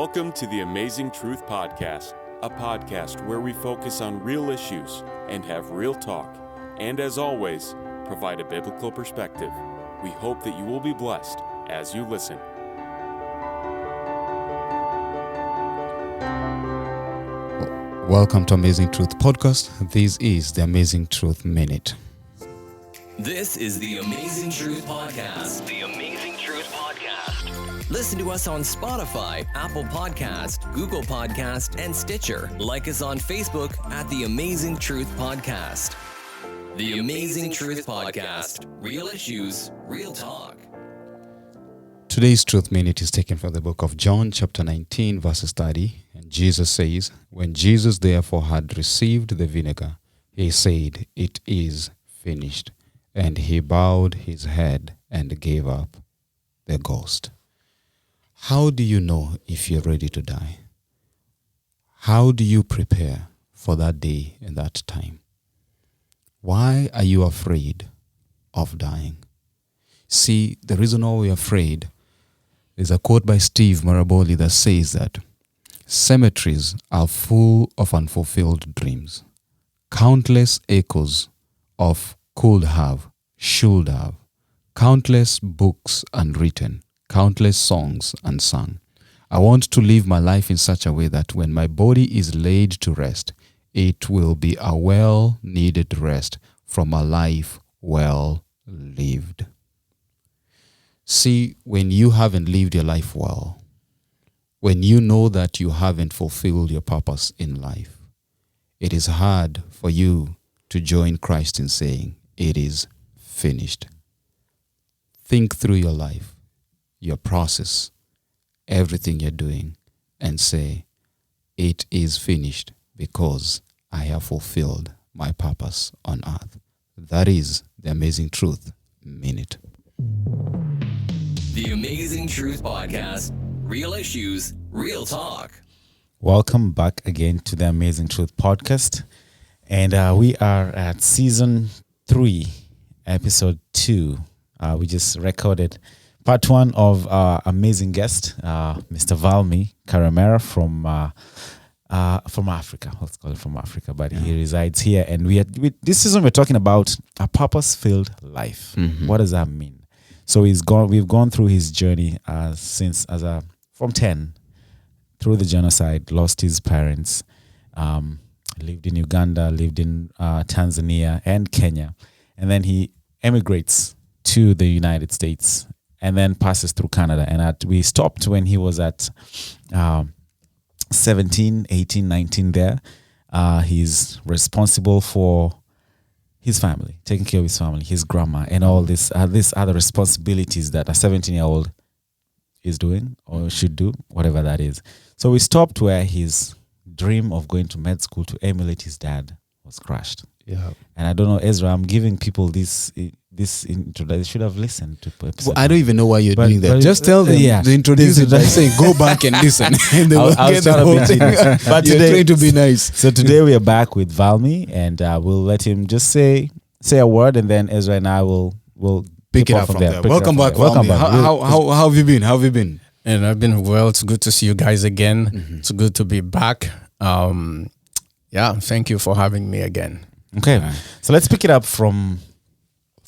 Welcome to the Amazing Truth Podcast, a podcast where we focus on real issues and have real talk, and as always, provide a biblical perspective. We hope that you will be blessed as you listen. Welcome to Amazing Truth Podcast. This is the Amazing Truth Minute. This is the Amazing Truth Podcast. The Amazing Truth Podcast. Listen to us on Spotify, Apple Podcast, Google Podcast, and Stitcher. Like us on Facebook at the Amazing Truth Podcast. The Amazing Truth Podcast. Real issues, real talk. Today's Truth Minute is taken from the book of John, chapter 19, verses 30. And Jesus says, "When Jesus therefore had received the vinegar, he said, 'It is finished.' And he bowed his head and gave up the ghost." How do you know if you're ready to die? How do you prepare for that day and that time? Why are you afraid of dying? See, the reason why we're afraid is a quote by Steve Maraboli that says that cemeteries are full of unfulfilled dreams. Countless echoes of could have, should have, countless books unwritten, countless songs unsung. I want to live my life in such a way that when my body is laid to rest, it will be a well-needed rest from a life well lived. See, when you haven't lived your life well, when you know that you haven't fulfilled your purpose in life, it is hard for you to join Christ in saying, "It is finished." Think through your life, your process, everything you're doing, and say, "It is finished because I have fulfilled my purpose on earth." That is the Amazing Truth Minute. The Amazing Truth Podcast. Real issues, real talk. Welcome back again to the Amazing Truth Podcast. And we are at Season 3, Episode 2. We just recorded Part 1 of our amazing guest, Mr. Valmy Karemera from Africa. Let's call it from Africa, but he resides here. And this season we're talking about a purpose-filled life. Mm-hmm. What does that mean? So we've gone through his journey from 10 through the genocide, lost his parents, lived in Uganda, lived in Tanzania and Kenya, and then he emigrates to the United States and then passes through Canada. And we stopped when he was at 17, 18, 19 there. He's responsible for his family, taking care of his family, his grandma, and all these other responsibilities that a 17-year-old is doing or should do, whatever that is. So we stopped where his dream of going to med school to emulate his dad was crushed. Yeah. And I don't know, Ezra, I'm giving people this intro. They should have listened to episode. Well, I don't even know why you're doing that. Just tell them to introduce it by saying, "Go back and listen." And they will get the whole thing. But you're trying to be nice. So today we are back with Valmy, and we'll let him just say a word, and then Ezra and I will pick it up from there. Welcome back, Valmy. How have you been? How have you been? And I've been well. It's good to see you guys again. Mm-hmm. It's good to be back. Thank you for having me again. Okay, so let's pick it up from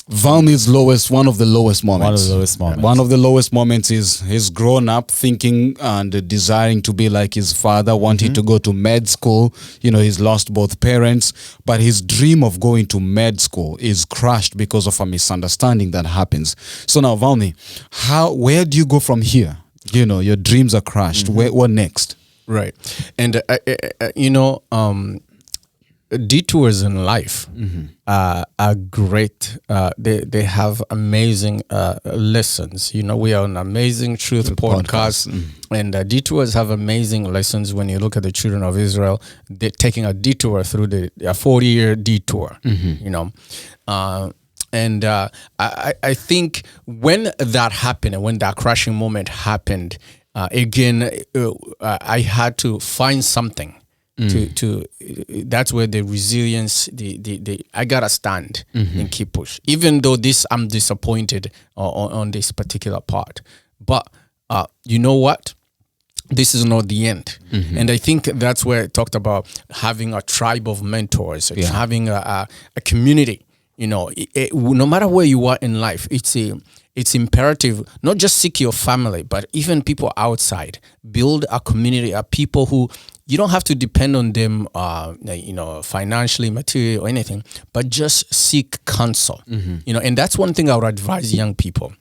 Valmy's one of the lowest moments. One of the lowest moments is he's grown up thinking and desiring to be like his father, wanting to go to med school. You know, he's lost both parents, but his dream of going to med school is crushed because of a misunderstanding that happens. So now, Valmy, where do you go from here? You know, your dreams are crushed. What next? Right. And, detours in life are great. They have amazing lessons. You know, we are an Amazing Truth podcast. And detours have amazing lessons. When you look at the children of Israel, they're taking a detour through a 40-year detour, you know. And I think when that happened, and when that crashing moment happened, I had to find something to that's where the resilience, I gotta stand and keep push. Even though I'm disappointed on this particular part, but you know what? this is not the end. And I think that's where I talked about having a tribe of mentors, having a community. You know, no matter where you are in life, it's imperative not just seek your family, but even people outside. Build a community of people who you don't have to depend on them, financially, materially, or anything, but just seek counsel. You know, and that's one thing I would advise young people.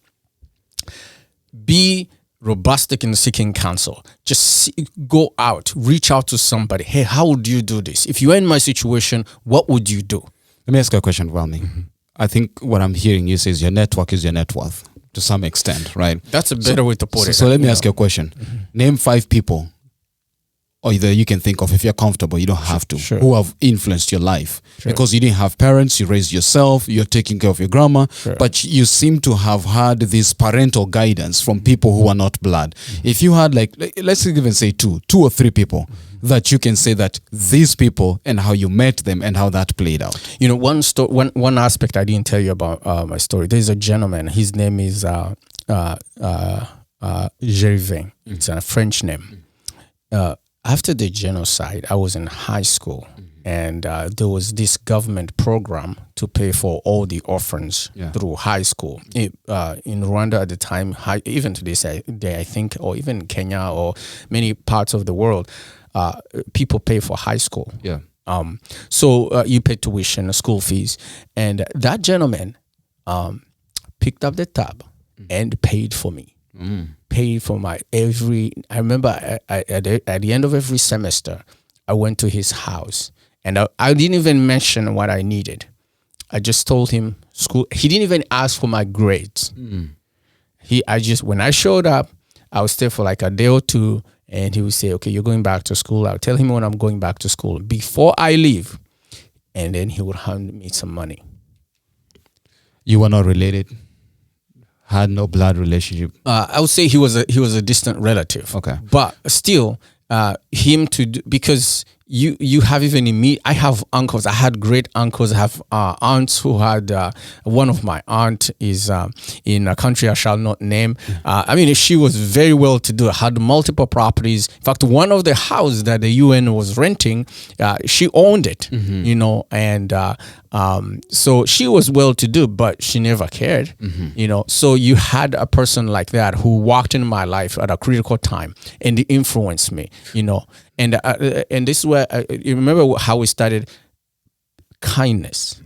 Be robustic in seeking counsel. Just go out, reach out to somebody. Hey, how would you do this? If you were in my situation, what would you do? Let me ask you a question, Valmy. I think what I'm hearing you say is your network is your net worth to some extent, right? That's a better way to put it. So let me ask you a question. Name 5 people, or either you can think of, if you're comfortable, you don't have to, who have influenced your life. Because you didn't have parents, you raised yourself, you're taking care of your grandma, but you seem to have had this parental guidance from people who are not blood. If you had let's even say 2 or 3 people that you can say that these people and how you met them and how that played out. You know, one aspect I didn't tell you about my story. There's a gentleman, his name is Gervais. It's a French name. After the genocide, I was in high school, and there was this government program to pay for all the orphans through high school. In Rwanda at the time, even to this day, I think, or even Kenya or many parts of the world, people pay for high school. So you pay tuition, school fees, and that gentleman picked up the tab and paid for me. Paid for my I remember at the end of every semester, I went to his house, and I didn't even mention what I needed. I just told him school. He didn't even ask for my grades. When I showed up, I would stay for like a day or two, and he would say, okay, you're going back to school. I'll tell him when I'm going back to school before I leave. And then he would hand me some money. You were not related? Had no blood relationship? I would say he was a distant relative. Okay. But still, because you have even immediate. I have uncles. I had great uncles. I have aunts who had. One of my aunt is in a country I shall not name. I mean, she was very well to do. Had multiple properties. In fact, one of the houses that the UN was renting, she owned it. You know, and so she was well to do, but she never cared. You know, so you had a person like that who walked in my life at a critical time and influenced me. You know. And this is where you remember how we started. Kindness,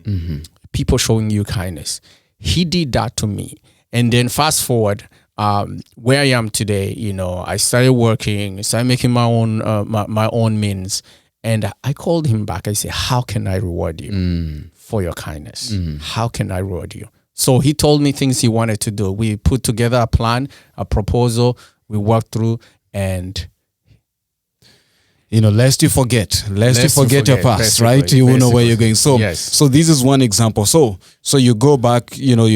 people showing you kindness. He did that to me, and then fast forward, where I am today. You know, I started working, started making my own my own means, and I called him back. I said, "How can I reward you for your kindness? How can I reward you?" So he told me things he wanted to do. We put together a plan, a proposal. We worked through, and you know, lest you forget your past, right? You will know where you're going. So, so this is one example. So you go back, you know,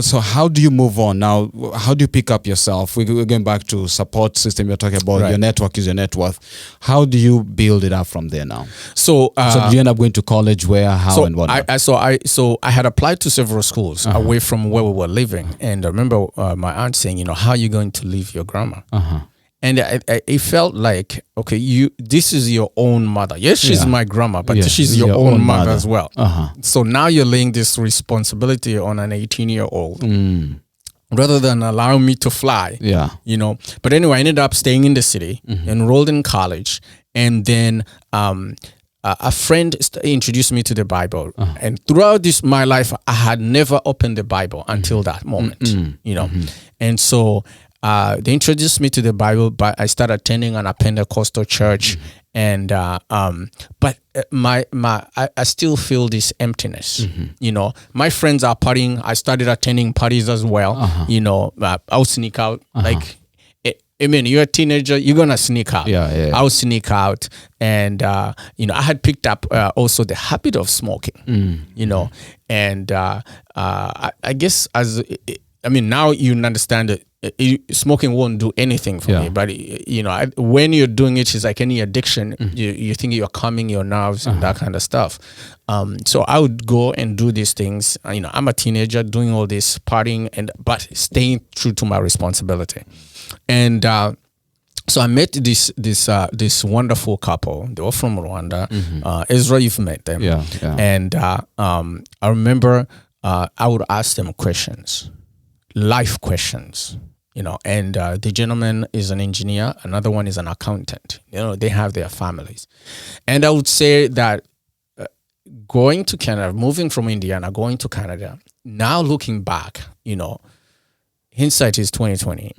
so how do you move on now? How do you pick up yourself? We're going back to support system. You're talking about your network is your net worth. How do you build it up from there now? So do you end up going to college? Where, how, and what? I had applied to several schools away from where we were living, and I remember my aunt saying, you know, how are you going to leave your grandma? And it felt like, okay, this is your own mother. Yes, she's my grandma, but she's your own mother as well. So now you're laying this responsibility on an 18-year-old rather than allowing me to fly. You know. But anyway, I ended up staying in the city, enrolled in college, and then a friend introduced me to the Bible. And throughout my life, I had never opened the Bible until that moment. You know, and so. They introduced me to the Bible, but I started attending a Pentecostal church, and but I still feel this emptiness. You know, my friends are partying. I started attending parties as well. You know, I'll sneak out. Like, I mean, you're a teenager, you're gonna sneak out. I'll sneak out, and you know, I had picked up also the habit of smoking. You know, and I guess now you understand that. Smoking won't do anything for me, but you know, when you're doing it, it's like any addiction. You think you're calming your nerves and that kind of stuff. So I would go and do these things. You know, I'm a teenager doing all this partying, but staying true to my responsibility. And So I met this wonderful couple. They were from Rwanda. Ezra, you've met them. Yeah. And I remember I would ask them questions, life questions, and the gentleman is an engineer. Another one is an accountant. They have their families. And I would say that going to Canada, moving from Indiana, going to Canada, now looking back, hindsight is 2020,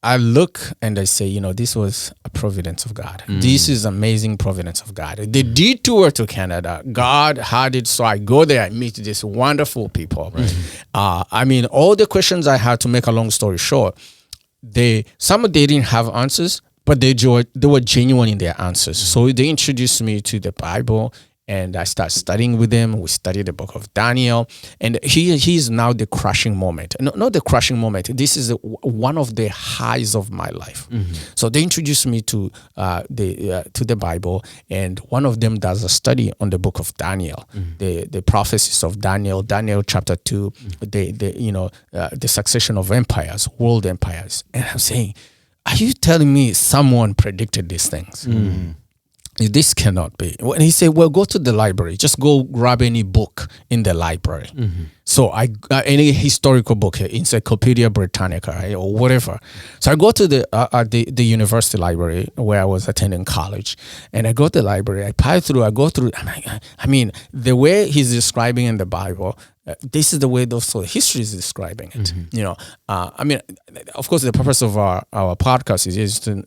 I look and I say, this was a providence of God. This is amazing providence of God. The detour to Canada, God had it, so I go there, I meet these wonderful people. All the questions I had, to make a long story short, some they didn't have answers, but they were genuine in their answers. So they introduced me to the Bible, and I started studying with them. We studied the book of Daniel, and he is now the crushing moment. No, not the crushing moment. This is one of the highs of my life. So they introduced me to the Bible, and one of them does a study on the book of Daniel, the prophecies of Daniel chapter 2, the succession of empires, world empires. And I'm saying, are you telling me someone predicted these things? This cannot be. And he said, well, go to the library. Just go grab any book in the library. So any historical book, Encyclopedia Britannica, or whatever. So I go to the university library where I was attending college, and I go to the library. I go through. The way he's describing in the Bible, this is the way also history is describing it. Of course, the purpose of our podcast is to,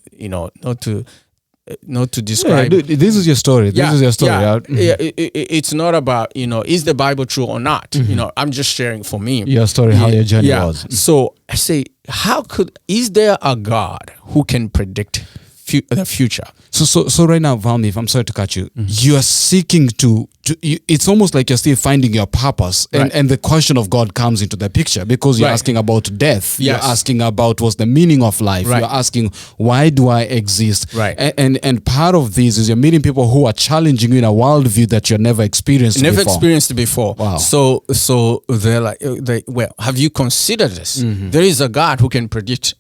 not to describe. This is your story. This is your story. It's not about, is the Bible true or not? I'm just sharing for me. Your story, how your journey was. So I say, is there a God who can predict the future? So right now, Valmy, if I'm sorry to cut you, you are seeking to it's almost like you're still finding your purpose, and the question of God comes into the picture, because you're asking about death. You're asking about what's the meaning of life. You're asking, why do I exist? And part of this is you're meeting people who are challenging you in a worldview that you've never experienced before. Wow. So they're like, well, have you considered this? There is a God who can predict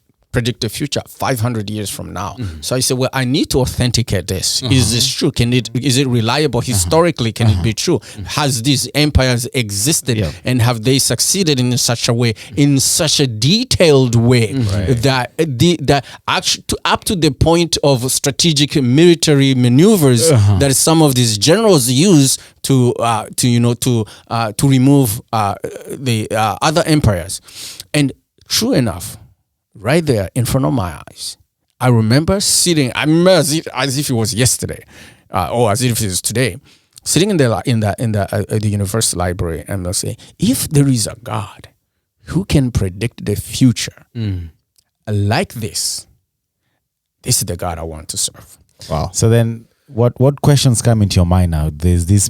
the future 500 years from now. So I said, well, I need to authenticate this. Is this true? Is it reliable? Historically, can it be true? Has these empires existed, and have they succeeded in such a way, in such a detailed way, that actually up to the point of strategic military maneuvers that some of these generals use to remove the other empires. And true enough, right there in front of my eyes, I remember sitting. As if it was yesterday, or as if it is today, sitting in the university library, and they'll say, if there is a God who can predict the future like this is the God I want to serve. Wow. So then, what questions come into your mind now? There's this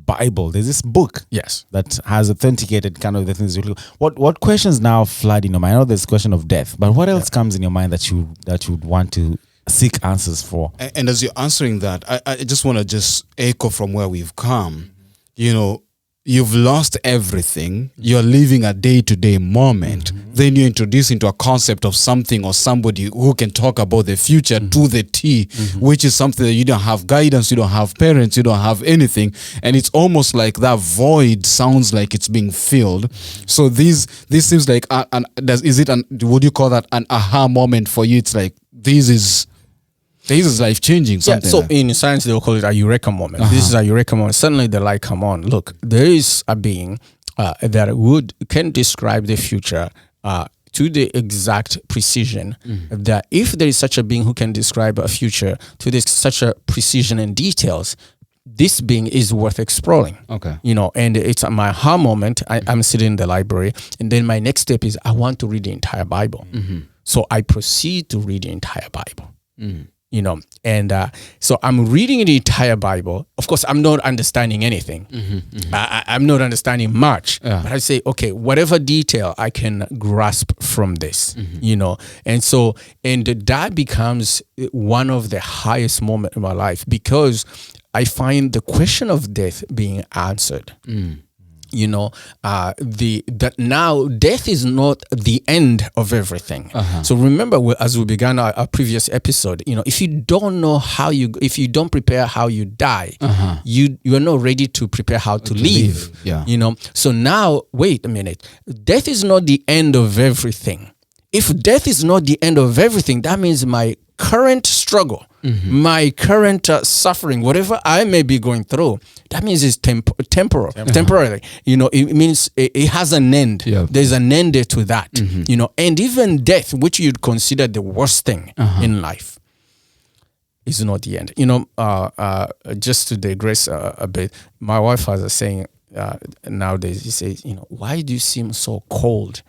Bible, there's this book that has authenticated kind of the things. What questions now flood in your mind? I know there's a question of death, but what else comes in your mind that you would want to seek answers for? And as you're answering that, I just want to echo from where we've come. You've lost everything. You're living a day-to-day moment. Then you're introduced into a concept of something or somebody who can talk about the future to the T, which is something that you don't have guidance, you don't have parents, you don't have anything. And it's almost like that void sounds like it's being filled. So this seems like, would you call that an aha moment for you? It's like, this is life-changing. So in science, they'll call it a eureka moment. This is a eureka moment. Suddenly the light come on. Look, there is a being that can describe the future to the exact precision, that if there is such a being who can describe a future to such a precision and details, this being is worth exploring. Okay. And it's my aha moment. I'm sitting in the library, and then my next step is I want to read the entire Bible. So I proceed to read the entire Bible. So I'm reading the entire Bible. Of course, I'm not understanding anything. I'm not understanding much. But I say, okay, whatever detail I can grasp from this, and that becomes one of the highest moments in my life, because I find the question of death being answered. that now death is not the end of everything. So remember, as we began our previous episode, if you don't know if you don't prepare how you die, you are not ready to prepare how to live. So now, wait a minute. Death is not the end of everything. If death is not the end of everything, that means my current struggle, my current suffering, whatever I may be going through, that means it's temporary. It means it has an end. There's an end to that. And even death, which you'd consider the worst thing in life, is not the end. Just to digress a bit, my wife has a saying nowadays. She says, why do you seem so cold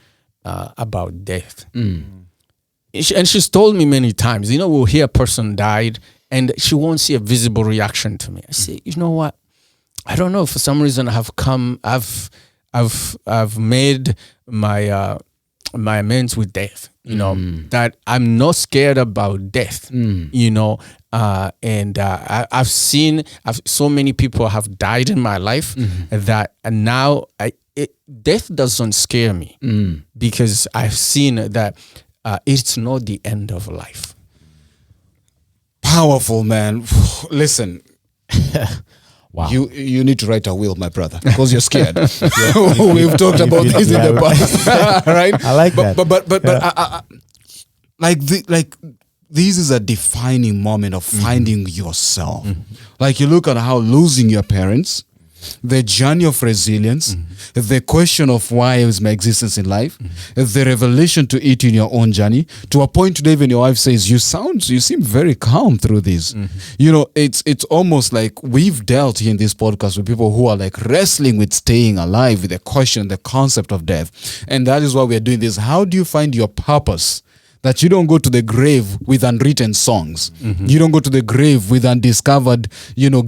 about death? And she's told me many times, we'll hear a person died and she won't see a visible reaction to me. I say, you know what? I don't know. For some reason, I've made my amends with death. That I'm not scared about death. I've seen so many people have died in my life that now death doesn't scare me because I've seen that. It's not the end of life. Powerful, man. Listen. Wow. You need to write a will, my brother, because you're scared. We've talked about this in the past, right? I like that. But this is a defining moment of finding yourself. Like you look at how losing your parents, the journey of resilience, the question of why is my existence in life, the revelation to it in your own journey, to a point today when your wife says, you seem very calm through this. It's almost like we've dealt here in this podcast with people who are like wrestling with staying alive, with the question, the concept of death. And that is why we're doing this. How do you find your purpose? That you don't go to the grave with unwritten songs. You don't go to the grave with undiscovered,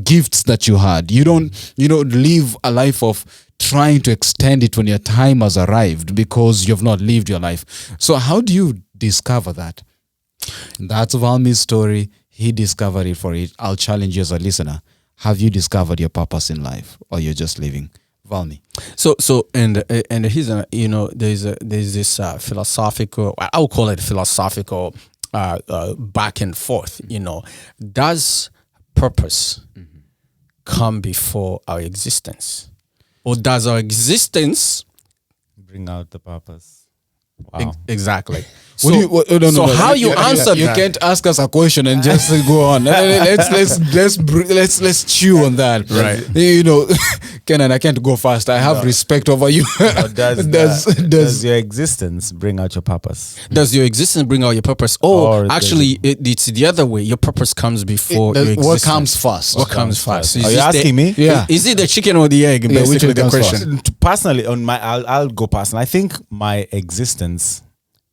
gifts that you had. You don't, live a life of trying to extend it when your time has arrived because you've not lived your life. So how do you discover that? That's Valmy's story. He discovered it for it. I'll challenge you as a listener. Have you discovered your purpose in life, or you're just living? Valmy. So and here's there's this philosophical, I'll call it philosophical back and forth. Does purpose come before our existence, or does our existence bring out the purpose? Wow. Exactly. So how you answer you that? can't ask us a question and just go on. Let's chew on that. Right. Kenan, I can't go fast. I have respect over you. Does your existence bring out your purpose? Does your existence bring out your purpose? Or actually, it's the other way. Your purpose comes before your existence. What comes first? What comes first? Are you asking me? Yeah. Is it the chicken or the egg? Basically, the question. Personally, I'll go personal. I think my existence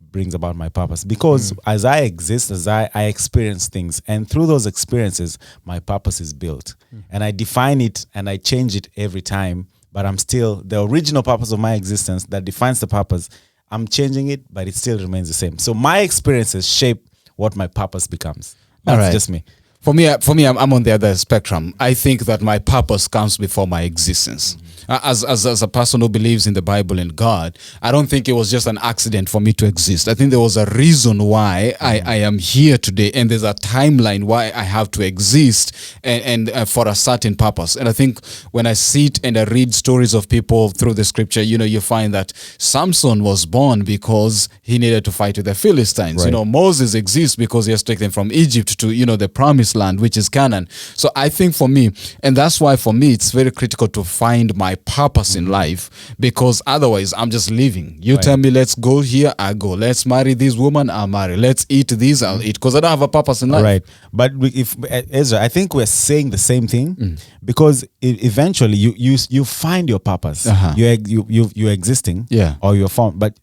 brings about my purpose, because as I exist, as I experience things, and through those experiences my purpose is built, and I define it and I change it every time, but I'm still the original purpose of my existence that defines the purpose. I'm changing it, but it still remains the same. So my experiences shape what my purpose becomes. That's just me. For me, I'm on the other spectrum. I think that my purpose comes before my existence. As a person who believes in the Bible and God, I don't think it was just an accident for me to exist. I think there was a reason why I am here today, and there's a timeline why I have to exist and for a certain purpose. And I think when I sit and I read stories of people through the scripture, you find that Samson was born because he needed to fight with the Philistines. Right. Moses exists because he has taken from Egypt to, the promised land, which is Canaan. So I think for me, and that's why for me, it's very critical to find my purpose in life, because otherwise I'm just living. You tell me, let's go here, I go. Let's marry this woman, I marry. Let's eat this, I'll eat, because I don't have a purpose in life. Right. But if Ezra, I think we're saying the same thing, because eventually you find your purpose. You're existing, or you're formed, but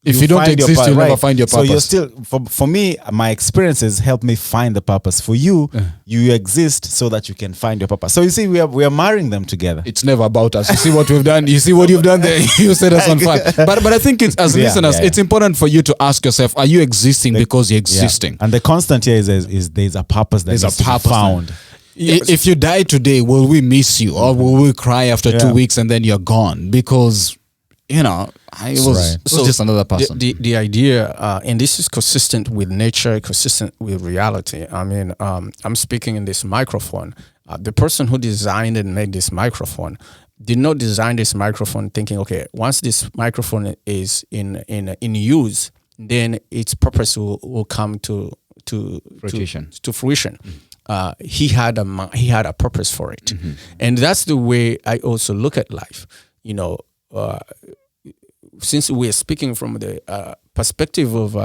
if you don't exist, you'll never find your purpose. So you're still, for me, my experiences help me find the purpose. For you, you exist so that you can find your purpose. So you see, we are marrying them together. It's never about us. You see what we've done. You see what you've done there. You set us on fire. But I think it's, as listeners, it's important for you to ask yourself: are you existing because you're existing? And the constant here is there's a purpose that needs to be found. If you die today, will we miss you, or will we cry after 2 weeks and then you're gone? Because it was just another person. The idea, and this is consistent with nature, consistent with reality. I mean, I'm speaking in this microphone. The person who designed and made this microphone did not design this microphone thinking, okay, once this microphone is in use, then its purpose will come to fruition. He had a purpose for it, and that's the way I also look at life. Since we're speaking from the perspective of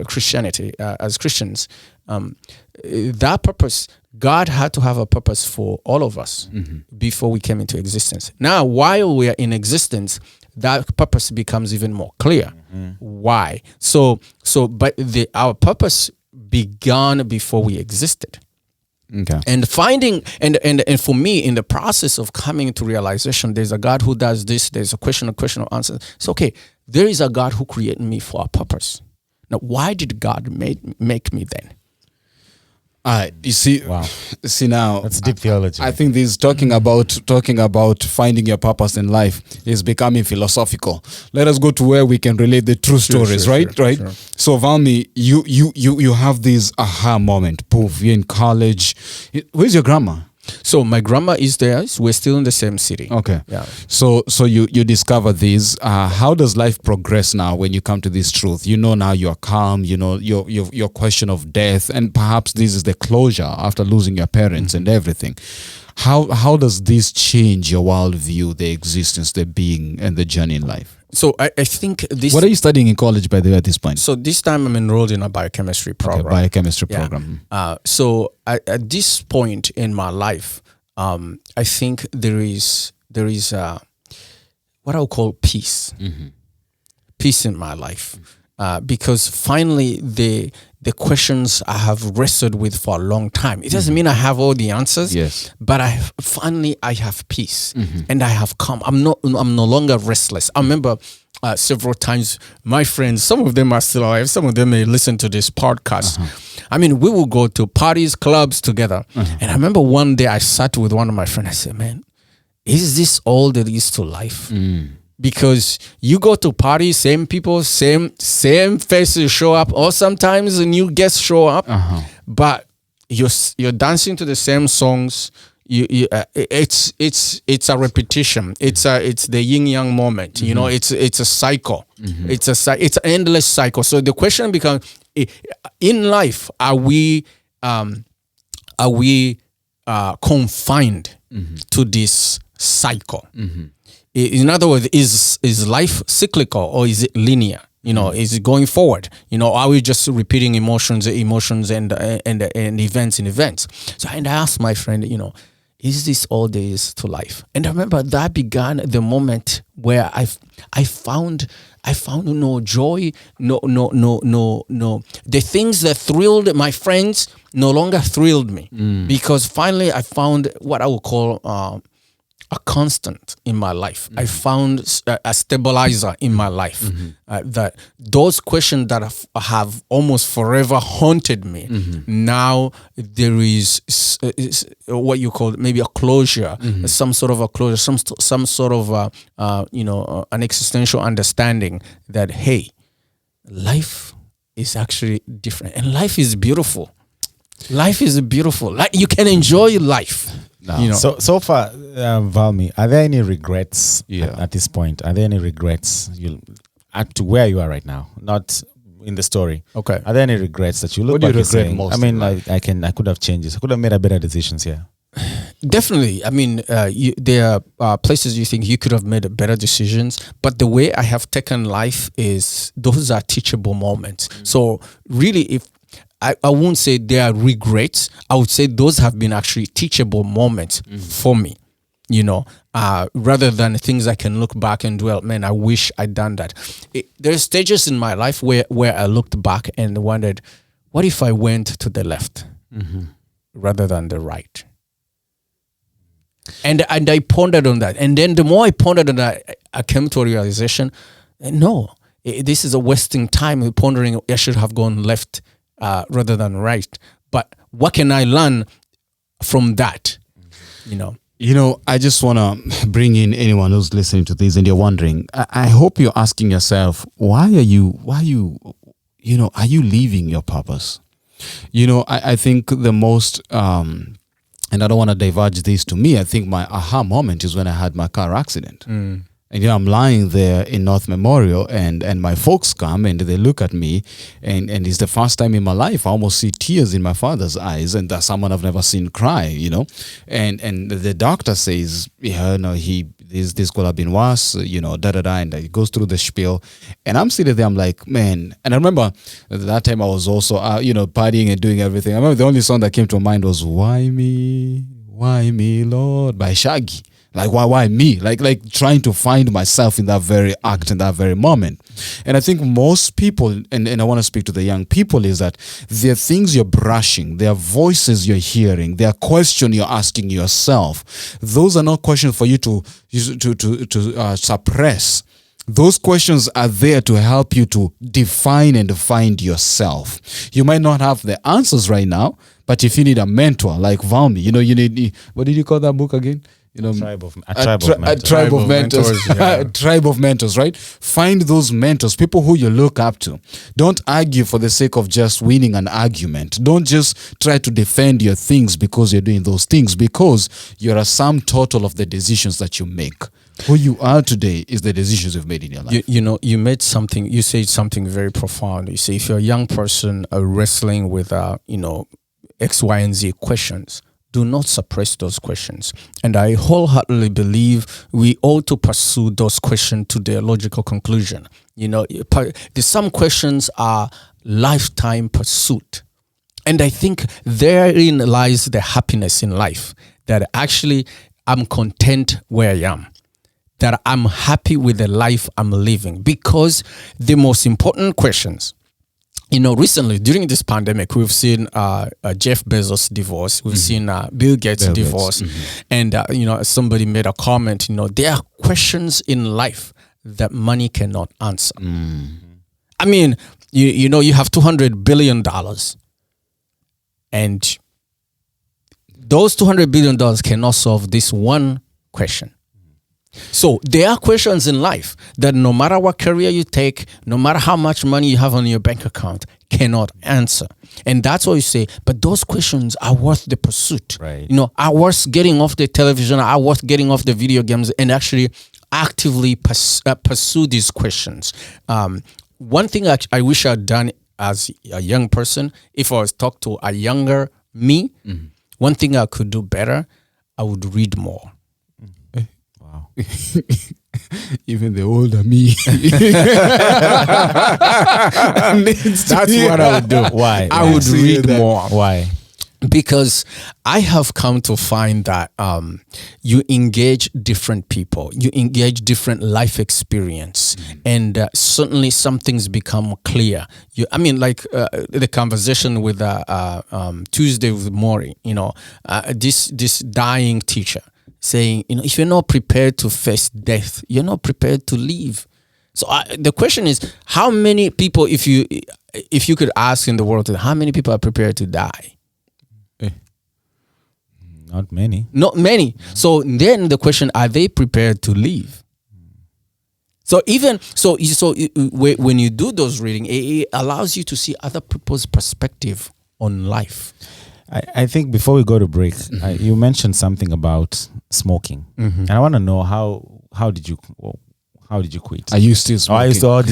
Christianity, as Christians, that purpose, God had to have a purpose for all of us before we came into existence. Now, while we are in existence, that purpose becomes even more clear. Why? But our purpose began before we existed. Okay. And finding and for me, in the process of coming to realization, there's a God who does this. There's a question of answer. It's okay. There is a God who created me for a purpose. Now, why did God make me then? You see, see now, that's deep theology. I think this talking about finding your purpose in life is becoming philosophical. Let us go to where we can relate the true stories, right? Sure. So, Valmy, you have this aha moment. Poof, you're in college. Where's your grandma? So my grandma is there. We're still in the same city. Okay. Yeah. So you discover this. How does life progress now when you come to this truth? Now you are calm. Your question of death, and perhaps this is the closure after losing your parents and everything. How does this change your worldview, the existence, the being, and the journey in life? So I think this. What are you studying in college, by the way, at this point? So this time I'm enrolled in a biochemistry program. Okay, biochemistry program. So at this point in my life, I think there is what I would call peace. Peace in my life, because finally the questions I have wrestled with for a long time. It doesn't mean I have all the answers. Yes. But I have peace, and I have come. I'm no longer restless. I remember several times my friends, some of them are still alive, some of them may listen to this podcast. I mean, we will go to parties, clubs together. And I remember one day I sat with one of my friends. I said, man, is this all there is to life? Because you go to parties, same people, same faces show up, or sometimes new guests show up, but you're dancing to the same songs. It's a repetition. It's the yin yang moment. It's a cycle. It's an endless cycle. So the question becomes: in life, are we confined to this cycle? In other words, is life cyclical, or is it linear? Is it going forward? Are we just repeating emotions and events? So, and I asked my friend, is this all there is to life? And I remember that began the moment where I found no joy, no. The things that thrilled my friends no longer thrilled me, because finally I found what I would call a constant in my life. I found a stabilizer in my life. That those questions that have almost forever haunted me, now there is what you call maybe a closure, some sort of a closure, some sort of an existential understanding that, hey, life is actually different, and life is beautiful. Life is beautiful. Like, you can enjoy life. No. So far, Valmy, are there any regrets at this point? Are there any regrets to where you are right now? Not in the story. Okay. Are there any regrets that you look back and saying, most? I mean, I could have changed this. I could have made a better decisions here. Definitely. I mean, there are places you think you could have made better decisions, but the way I have taken life is those are teachable moments. So really, if I won't say they are regrets, I would say those have been actually teachable moments for me, rather than things I can look back and dwell, man, I wish I'd done that. There's stages in my life where I looked back and wondered, what if I went to the left rather than the right? And I pondered on that. And then the more I pondered on that, I came to a realization, no, this is a wasting time pondering I should have gone left rather than right. But what can I learn from that, I just want to bring in anyone who's listening to this and you're wondering, I hope you're asking yourself, are you living your purpose? I think the most, and I don't want to diverge this to me, I think my aha moment is when I had my car accident. And I'm lying there in North Memorial and my folks come and they look at me and it's the first time in my life I almost see tears in my father's eyes, and that's someone I've never seen cry, and the doctor says, this could have been worse, and it goes through the spiel, and I'm sitting there, I'm like, man. And I remember that time I was also, partying and doing everything. I remember the only song that came to mind was Why Me, Lord by Shaggy. Like, why me? Like trying to find myself in that very act, in that very moment. And I think most people, and I want to speak to the young people, is that there are things you're brushing, there are voices you're hearing, there are questions you're asking yourself. Those are not questions for you to suppress. Those questions are there to help you to define and find yourself. You might not have the answers right now, but if you need a mentor like Valmy, you need, what did you call that book again? Tribe of mentors. Tribe of mentors. Yeah. Tribe of mentors, right? Find those mentors, people who you look up to. Don't argue for the sake of just winning an argument. Don't just try to defend your things because you're doing those things, because you're a sum total of the decisions that you make. Who you are today is the decisions you've made in your life. You said something very profound. You say, if you're a young person wrestling with, X, Y, and Z questions, do not suppress those questions. And I wholeheartedly believe we ought to pursue those questions to their logical conclusion. Some questions are lifetime pursuit. And I think therein lies the happiness in life, that actually I'm content where I am, that I'm happy with the life I'm living. Because the most important questions, recently during this pandemic, we've seen Jeff Bezos divorce. We've seen Bill Gates divorce. And, somebody made a comment, there are questions in life that money cannot answer. I mean, you have $200 billion. And those $200 billion cannot solve this one question. So there are questions in life that no matter what career you take, no matter how much money you have on your bank account, cannot answer. And that's why you say, but those questions are worth the pursuit. Right. Are worth getting off the television, are worth getting off the video games, and actually actively pursue these questions. One thing I wish I'd done as a young person, if I was talked to a younger me, one thing I could do better, I would read more. Even the older me. That's what I would do. Why? I would read more. Why? Because I have come to find that you engage different people, you engage different life experience, and certainly some things become clear. The conversation with Tuesday with Maury, this dying teacher, saying, if you're not prepared to face death, you're not prepared to live. So the question is, how many people, if you could ask in the world, how many people are prepared to die? Not many. Not many. So then the question, are they prepared to live? So when you do those reading, it allows you to see other people's perspective on life. I think before we go to break, you mentioned something about smoking, and I want to know how did you quit? Are you still smoking? I used to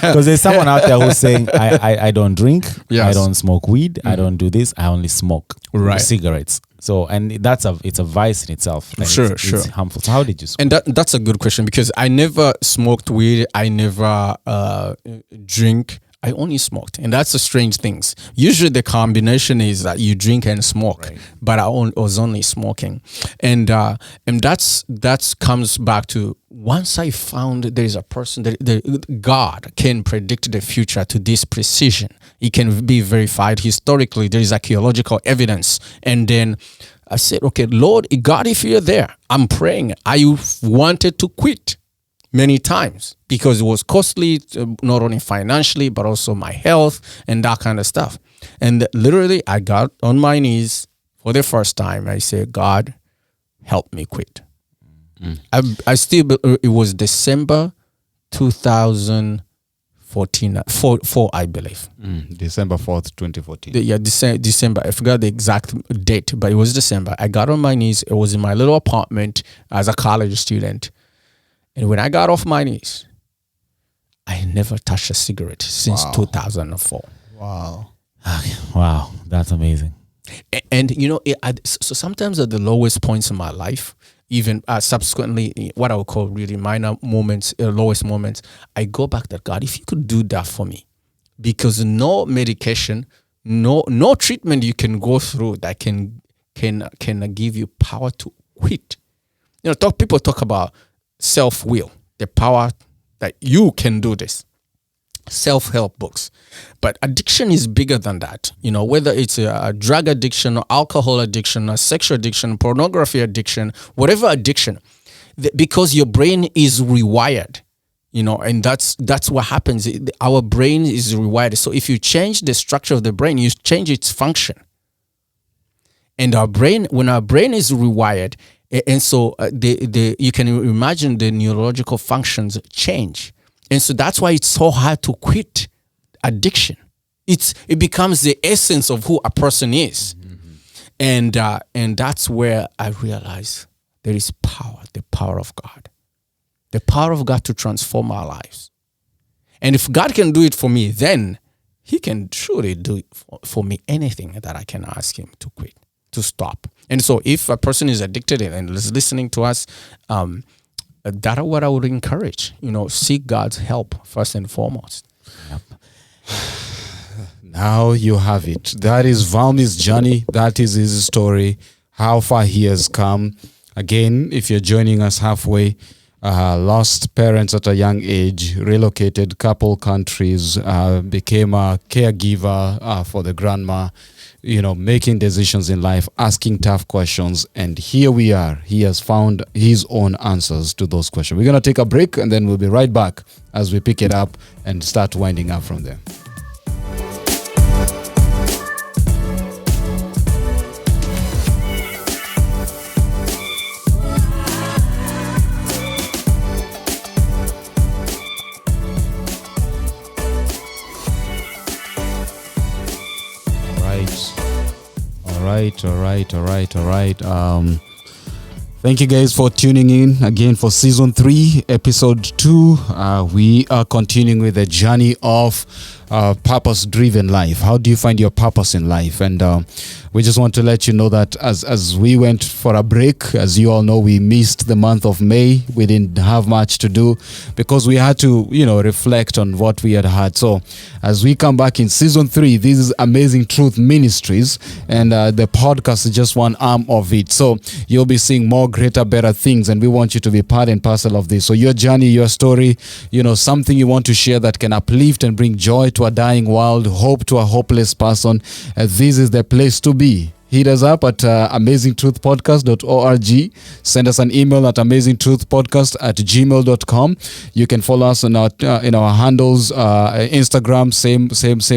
because there's someone out there who's saying I don't drink, I don't smoke weed, I don't do this, I only smoke cigarettes. So, and it's a vice in itself. Sure. It's harmful. So how did you smoke? And that's a good question, because I never smoked weed. I never drink. I only smoked. And that's the strange things. Usually the combination is that you drink and smoke, but I was only smoking. And that's comes back to, once I found there's a person that God can predict the future to this precision. It can be verified historically. There is archaeological evidence. And then I said, okay, Lord, God, if you're there, I'm praying. I wanted to quit. many times because it was costly, not only financially, but also my health and that kind of stuff. And literally, I got on my knees for the first time. I said, God, help me quit. I still, it was December 2014, I believe. December 4th, 2014. December. I forgot the exact date, but it was December. I got on my knees. It was in my little apartment as a college student. And when I got off my knees, I never touched a cigarette since 2004. Wow. Wow, that's amazing. And so sometimes at the lowest points in my life, even subsequently, what I would call really minor moments, lowest moments, I go back to God, if you could do that for me, because no medication, no treatment you can go through that can give you power to quit. People talk about self-will, the power that you can do this. Self-help books, but addiction is bigger than that. Whether it's a drug addiction or alcohol addiction or sexual addiction, pornography addiction, whatever addiction, because your brain is rewired, and that's what happens. Our brain is rewired. So if you change the structure of the brain, you change its function. And when our brain is rewired, and so you can imagine the neurological functions change. And so that's why it's so hard to quit addiction. It becomes the essence of who a person is. And that's where I realize there is power, the power of God. The power of God to transform our lives. And if God can do it for me, then he can surely do it for me, anything that I can ask him to quit, to stop. And so if a person is addicted and is listening to us, that's what I would encourage. Seek God's help first and foremost. Yep. Now you have it. That is Valmy's journey. That is his story, how far he has come. Again, if you're joining us halfway, lost parents at a young age, relocated couple countries, became a caregiver for the grandma, making decisions in life, asking tough questions. And here we are. He has found his own answers to those questions. We're going to take a break and then we'll be right back as we pick it up and start winding up from there. All right. Thank you guys for tuning in again for season 3, episode 2. We are continuing with the journey of purpose-driven life. How do you find your purpose in life? And we just want to let you know that as we went for a break, as you all know, we missed the month of May. We didn't have much to do because we had to, reflect on what we had. So as we come back in season 3, this is Amazing Truth Ministries, and the podcast is just one arm of it. So you'll be seeing more greater, better things, and we want you to be part and parcel of this. So your journey, your story, something you want to share that can uplift and bring joy to a dying world, hope to a hopeless person, this is the place to be. Hit us up at amazingtruthpodcast.org. Send us an email at amazingtruthpodcast@gmail.com. You can follow us on our in our handles, Instagram, same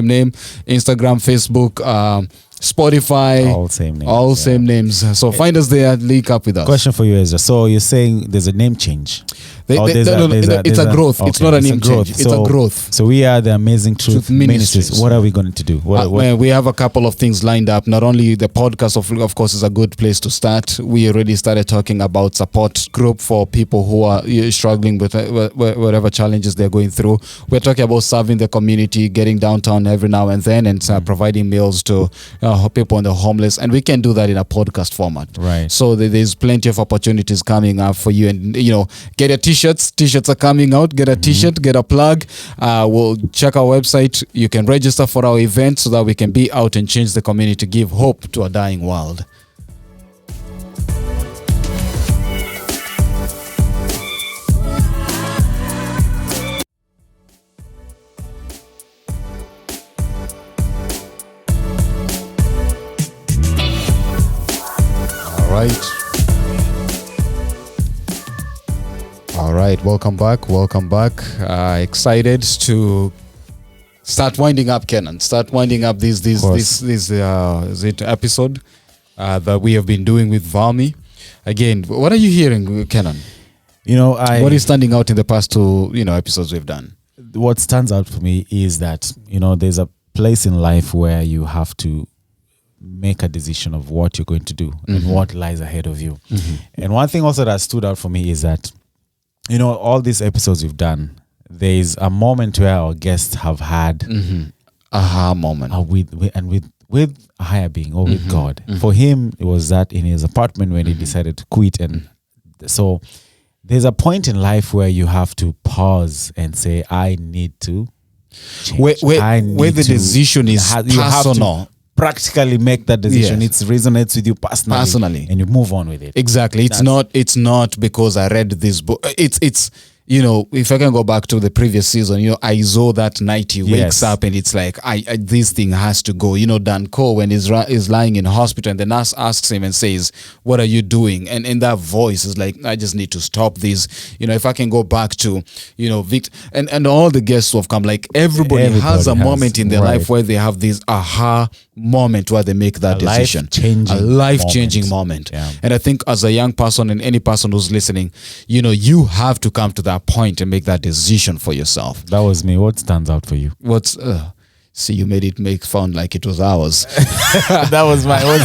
name, Instagram, Facebook, Spotify, all same names. So find us there, link up with us. Question for you, Ezra. So you're saying there's a name change? It's a growth. Okay. It's not a name change. It's a growth. So we are the Amazing Truth Ministries. What are we going to do? We have a couple of things lined up. Not only the podcast, of course, is a good place to start. We already started talking about support group for people who are struggling with whatever challenges they're going through. We're talking about serving the community, getting downtown every now and then, and providing meals to people on the homeless. And we can do that in a podcast format. Right. So there's plenty of opportunities coming up for you. And, get a t-shirt. T-shirts are coming out. Get a t-shirt, get a plug. We'll check our website. You can register for our event so that we can be out and change the community, give hope to a dying world. All right, welcome back. Excited to start winding up, Kenan. Start winding up this episode that we have been doing with Valmy. Again, what are you hearing, Kenan? What is standing out in the past two, episodes we've done? What stands out for me is that, there's a place in life where you have to make a decision of what you're going to do and what lies ahead of you. And one thing also that stood out for me is that, all these episodes we've done, there is a moment where our guests have had aha moment with a higher being or with God. For him, it was that in his apartment when he decided to quit. And so there's a point in life where you have to pause and say, I need to change. Where the decision is personal. Practically make that decision. Yes. It resonates with you personally, and you move on with it. Exactly. It's not because I read this book. It's if I can go back to the previous season, I saw that night he wakes up and it's like, I this thing has to go. Dan Cole, when he's lying in hospital and the nurse asks him and says, what are you doing? And in that voice is like, I just need to stop this. If I can go back to, Victor and all the guests who have come, like everybody has a moment in their life where they have this aha moment where they make that decision. A life-changing moment. Yeah. And I think as a young person and any person who's listening, you have to come to that point and make that decision for yourself. That was me. What stands out for you? See, you made it make sound like it was ours. That was my own.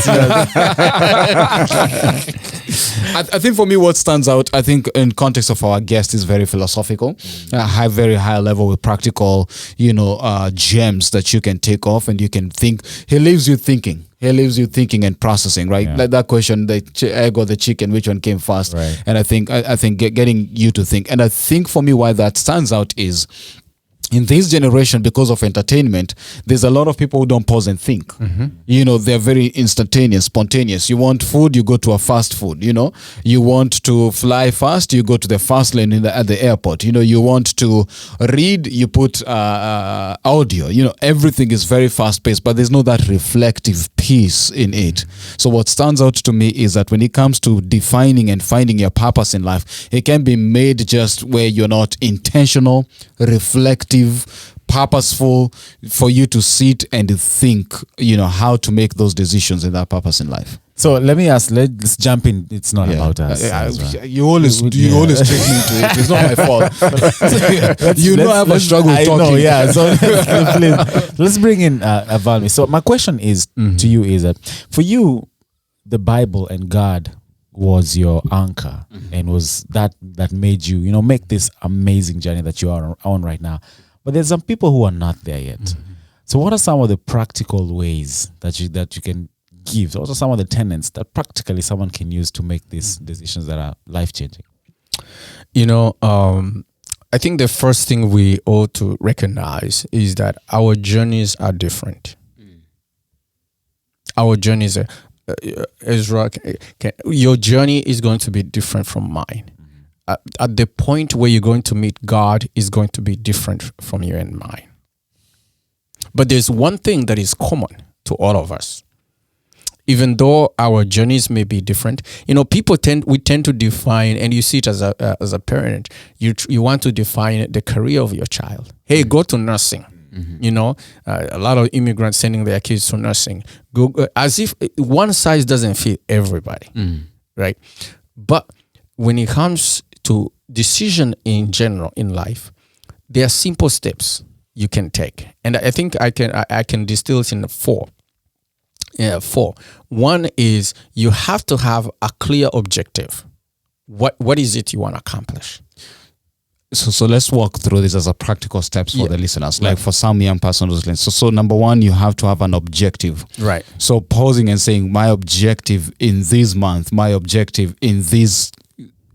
I think for me, what stands out, I think in context of our guest, is very philosophical, very high level with practical, gems that you can take off and you can think. He leaves you thinking. And processing, right? Yeah. Like that question, the egg or the chicken, which one came first? Right. And I think getting you to think. And I think for me, why that stands out is, in this generation, because of entertainment, there's a lot of people who don't pause and think. They're very instantaneous, spontaneous. You want food, you go to a fast food. You want to fly fast, you go to the fast lane at the airport. You want to read, you put audio. Everything is very fast paced, but there's no that reflective piece in it. So what stands out to me is that when it comes to defining and finding your purpose in life, it can be made just where you're not intentional, reflective, purposeful, for you to sit and think, how to make those decisions in that purpose in life. So let me ask, let's jump in. It's not about us. You always take me into it. It's not my fault. I have a struggle talking. I know, yeah. So please, let's bring in Valmy. So my question is to you is that for you, the Bible and God was your anchor and was that made you, make this amazing journey that you are on right now. But there's some people who are not there yet. So what are some of the practical ways that you can give? What are some of the tenets that practically someone can use to make these decisions that are life-changing? I think the first thing we ought to recognize is that our journeys are different. Our journeys are, Ezra, your journey is going to be different from mine. At the point where you're going to meet God is going to be different from you and mine. But there's one thing that is common to all of us. Even though our journeys may be different, people tend to define, and you see it as a parent, you want to define the career of your child. Hey, go to nursing. A lot of immigrants sending their kids to nursing, as if one size doesn't fit everybody, right? But when it comes to decision in general in life, there are simple steps you can take, and I think I can distill it in four. One is you have to have a clear objective. What is it you want to accomplish? So let's walk through this as a practical steps for the listeners, like for some young person who's listening. So number one, you have to have an objective. Right. So pausing and saying, my objective in this month, my objective in this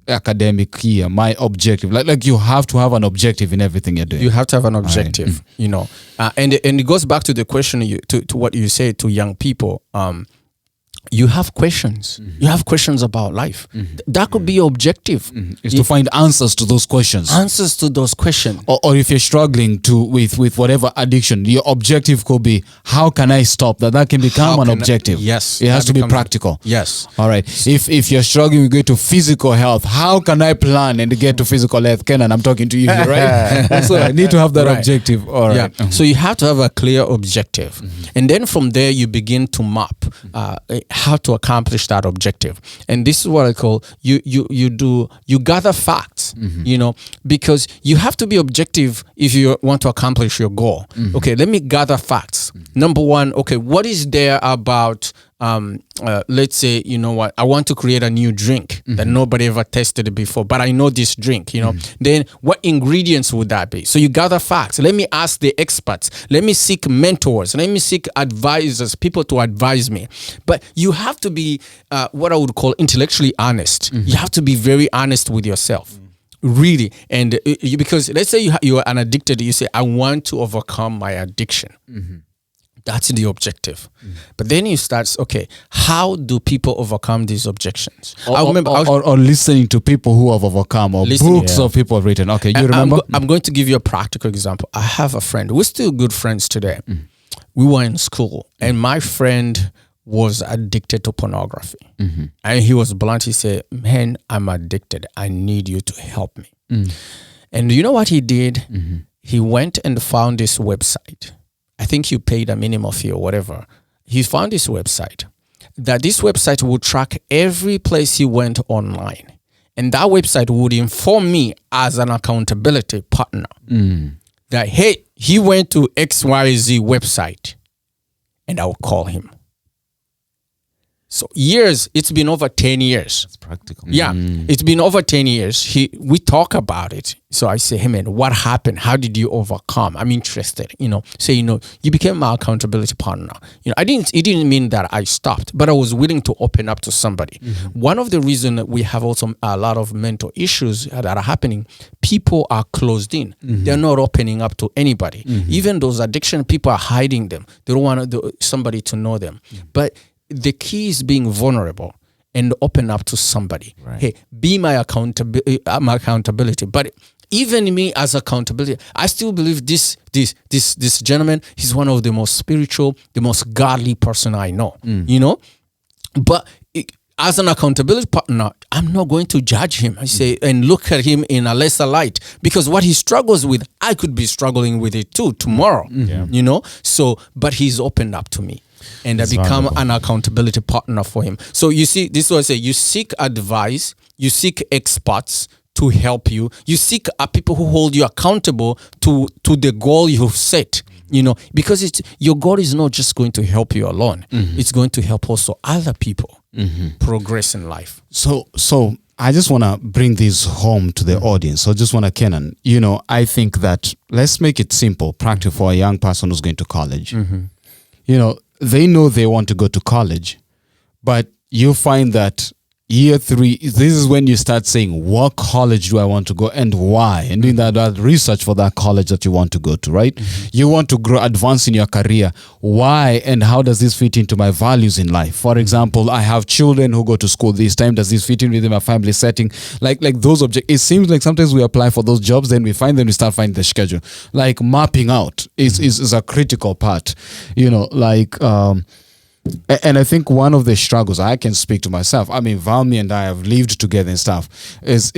academic year, my objective, like you have to have an objective in everything you're doing. You have to have an objective, and it goes back to the question to what you say to young people. you have questions. You have questions about life. That could be your objective. Is to find answers to those questions. Answers to those questions. Or if you're struggling with whatever addiction, your objective could be, how can I stop that? That can become an objective. Yes. It has to be practical. Yes. All right. If you're struggling with going to physical health, how can I plan and get to physical health? Kenan, I'm talking to you here, right? So I need to have that objective. All right. Yeah. So you have to have a clear objective. And then from there, you begin to map how to accomplish that objective. And this is what I call you gather facts, because you have to be objective if you want to accomplish your goal. Okay, let me gather facts. Number one, okay, what is there about let's say, I want to create a new drink that nobody ever tested before, but I know this drink, then what ingredients would that be? So you gather facts. Let me ask the experts. Let me seek mentors. Let me seek advisors, people to advise me. But you have to be what I would call intellectually honest. You have to be very honest with yourself. Really. And because let's say you are an addicted, you say, I want to overcome my addiction. That's the objective. But then you start, okay, how do people overcome these objections? Or listening to people who have overcome, or books of people have written. Okay, you remember? I'm going to give you a practical example. I have a friend. We're still good friends today. We were in school, and my friend was addicted to pornography. And he was blunt. He said, man, I'm addicted. I need you to help me. And you know what he did? He went and found this website. I think you paid a minimum fee or whatever. He found this website. This website would track every place he went online. And that website would inform me as an accountability partner that, hey, he went to XYZ website. And I will call him. So it's been over 10 years. It's practical. Yeah, it's been over 10 years. We talk about it. So I say, hey man, what happened? How did you overcome? I'm interested, So, you became my accountability partner. It didn't mean that I stopped, but I was willing to open up to somebody. One of the reasons we have also a lot of mental issues that are happening, people are closed in. They're not opening up to anybody. Even those addiction, people are hiding them. They don't want somebody to know them. But the key is being vulnerable and open up to somebody. Right. Hey, be my accountability. But even me as accountability, I still believe this gentleman, he's one of the most spiritual, the most godly person I know. But as an accountability partner, I'm not going to judge him. I say, and look at him in a lesser light, because what he struggles with, I could be struggling with it too tomorrow. So, but he's opened up to me. And I become an accountability partner for him. So you see, this is what I say, you seek advice, you seek experts to help you, you seek people who hold you accountable to the goal you've set. Because your goal is not just going to help you alone. It's going to help also other people progress in life. So I just want to bring this home to the audience. So I just want to, Kenan, I think that let's make it simple, practical for a young person who's going to college. They know they want to go to college, but you find that year 3, this is when you start saying, what college do I want to go and why? And doing that research for that college that you want to go to, right? You want to advance in your career. Why and how does this fit into my values in life? For example, I have children who go to school this time. Does this fit in within my family setting? Like those objects. It seems like sometimes we apply for those jobs, then we find them, we start finding the schedule. Like mapping out is a critical part, and I think one of the struggles, I can speak to myself, I mean, Valmy and I have lived together and stuff, is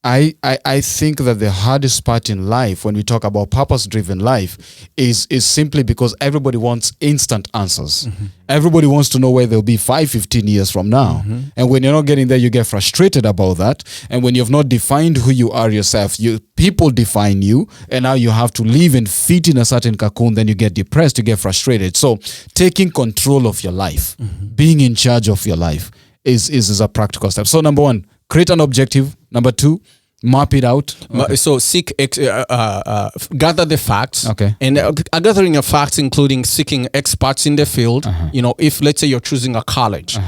I think that the hardest part in life when we talk about purpose-driven life is simply because everybody wants instant answers. Everybody wants to know where they'll be 5-15 years from now. And when you're not getting there, you get frustrated about that. And when you've not defined who you are yourself, people define you, and now you have to live and fit in a certain cocoon, then you get depressed, you get frustrated. So taking control of your life, being in charge of your life is a practical step. So number 1, create an objective. Number 2, map it out. Okay. So seek, gather the facts. Okay. And gathering of facts, including seeking experts in the field. If let's say you're choosing a college,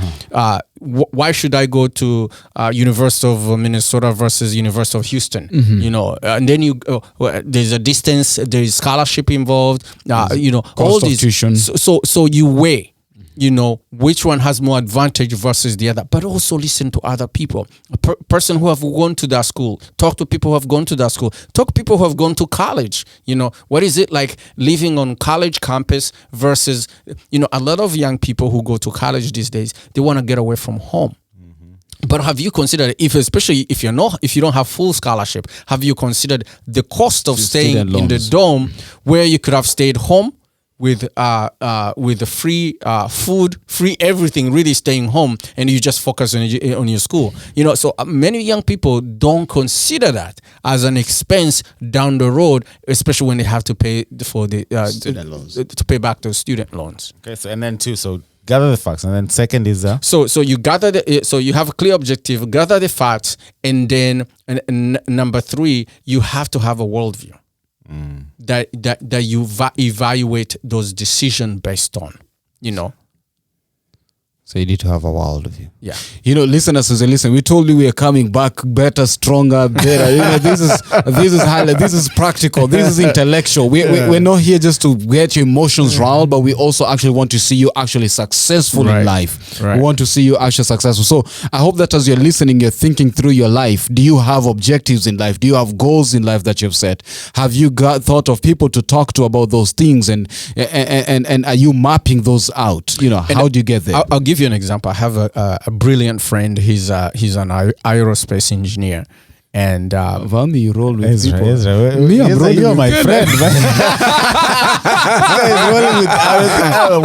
why should I go to University of Minnesota versus University of Houston? And then there's a distance, there is scholarship involved. All these. Tuition. So you weigh. which one has more advantage versus the other, but also listen to other people. A person who have gone to that school, talk to people who have gone to that school, talk to people who have gone to college. What is it like living on college campus versus, a lot of young people who go to college these days, they want to get away from home. But have you considered, especially if you don't have full scholarship, have you considered the cost of staying in the dorm where you could have stayed home with the free food, free everything, really staying home, and you just focus on your school? So many young people don't consider that as an expense down the road, especially when they have to pay for the student loans, to pay back those student loans. Okay, so and then gather the facts, and then second is so you gather so you have a clear objective, gather the facts, and then number 3, you have to have a worldview that you evaluate those decisions based on. So you need to have a worldview. Yeah. Listeners, listen, we told you we are coming back better, stronger, better. This is highlight. This is practical. This is intellectual. We're not here just to get your emotions riled, but we also actually want to see you actually successful in life. Right. We want to see you actually successful. So I hope that as you're listening, you're thinking through your life. Do you have objectives in life? Do you have goals in life that you've set? Have you thought of people to talk to about those things? And are you mapping those out? How do you get there? I'll give you an example. I have a brilliant friend. He's an aerospace engineer, and Valmy, you roll with people. Me, I'm rolling you're my friend. Rolling with